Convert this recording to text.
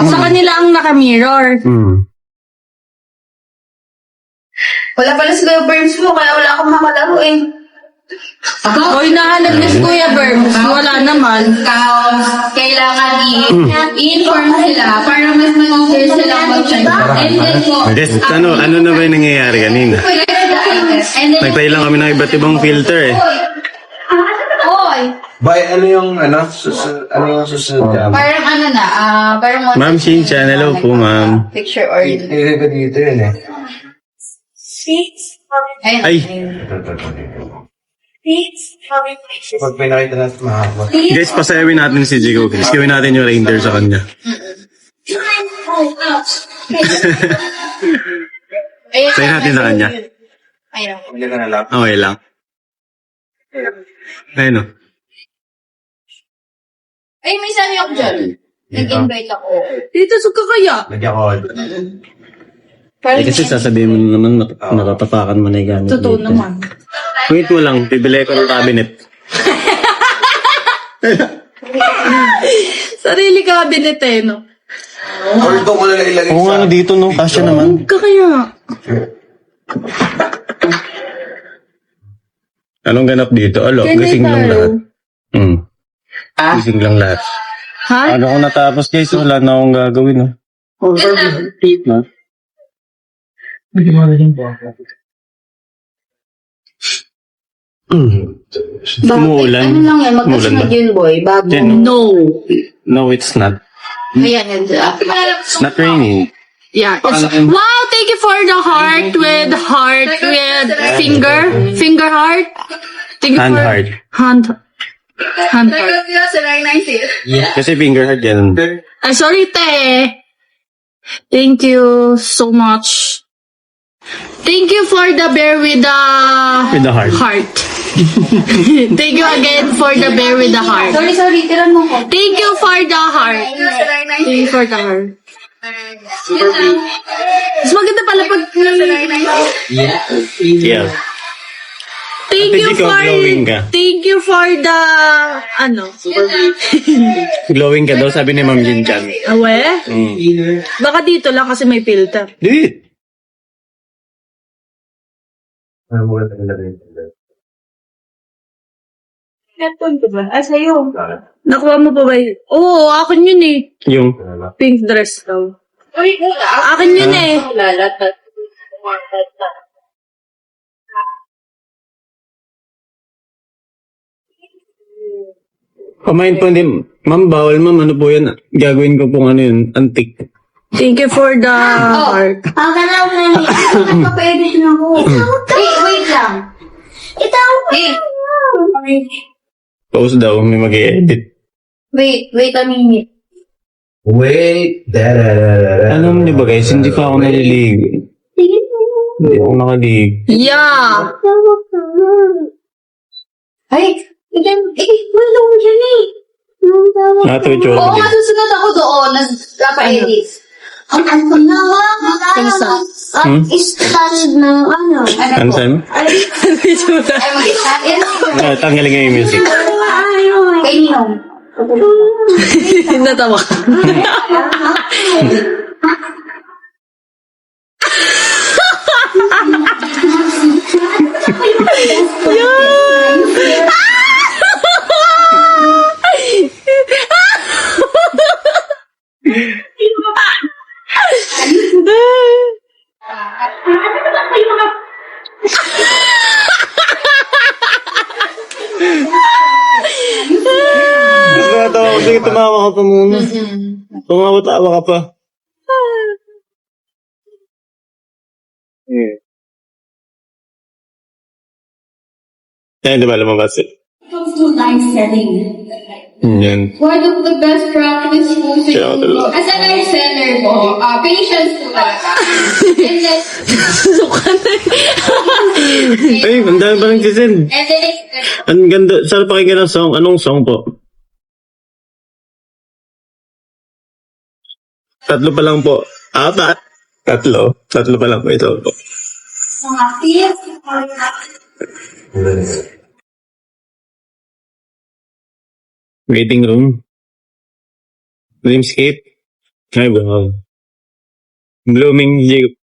Sa kanila ang naka-mirror. Wala pala si Kuya Burns mo, kaya wala akong makalaro eh. Hoy, nahanap ni Kuya Burns. Wala naman. Kailangan i-inform sila para mas mag-share sila mag-check. And then po, Guys, ano na ba yung nangyayari kanina? and then, Nagtay lang kami ng iba't ibang filter eh. Oy! Bay, ano yung susunod dyan? Parang parang Ma'am Shinchan, hello po ma'am. picture or Ilagay ko dito yun eh. Ay, Pag pinakita natin mahaba. guys, pasayawin natin si Jigo. Guys, gawin natin yung reindeer sa kanya. Sayin natin sa kanya. Ayun. Hindi ka nalap. Okay lang. Ayun o. Ay, may sali ako dyan. Nag-invite ako. Dito sa kaya. Lagyan ko. Kasi sasabihin mo naman, natatapakan mo na yung gamit. Totoo dito. naman. Wait mo lang, bibili ko ng cabinet. Sarili cabinet eh, no? Or ito ko lang ilagay Oo nga, dito no, kasya naman. Kaya. Anong ganap dito? Alo, gising lang lahat. Gising lang lahat. Ha? Ano kung natapos guys, wala na akong gagawin. No? No? Umuulan. Ano lang yan, Umuulan ba? magkasunod yun, boy. Bago. Yan. No. No, it's not. Ayan, yan. It's not raining. Yeah. Wow, thank you for the heart with finger. Finger heart. Thank you Hand for heart. Hand heart. Kasi finger heart yan. Ay, sorry, te. Thank you so much. Thank you for the bear with the heart. Thank you again for the bear with the heart. Sorry, tiran mo ko. Thank you for the heart. Thank you for the heart. Mas maganda pala pag... Yeah. Thank Ate you Chico, for... glowing ka. Thank you for the... Ano? Glowing ka daw, sabi ni Ma'am Jinchan. Awe? Baka dito lang kasi may filter. Di. Ano mo ito ilagay? Nakuha mo pa ba yun? Oo, akin yun eh. Yung, Pink dress daw. Akin yun eh. kumain po hindi. Ma'am, bawal ma'am, ano po yan? Gagawin ko pong ano yun, antique. Thank you for the heart. Ang ganaw na niya. Nagpapa-edit na ako. Wait lang. Pause daw, may mag-i-edit. Wait a minute. Wait. Alam niyo ba guys, hindi pa ako naliligo. Hindi ako nakaligo. Yeah. Ay, wala ko dyan eh. Natwitch ako. Oo, masusunod ako doon. Nagpapa-edit. Ang ano na stand na ano. Ano sa'yo? Tanggalin nga yung music. Kay Ninong. Natawa ka. Natawa ko. Sige, tumawa ka pa muna. Tumawa-tawa ka pa. Yan, di ba lumabas eh? Comes to live setting. Yan. One of the best practice po Kaya ako talaga. as a live seller po, patience po talaga. And then, Ay, ang dami pa nagsisend. and then, Ang ganda. Sarap pakinggan ng song. Anong song po? Tatlo pa lang po. Apat. Tatlo. Tatlo pa lang po ito po. mga tips, Waiting room. Dreamscape? Ay, wow. Blooming Jacob.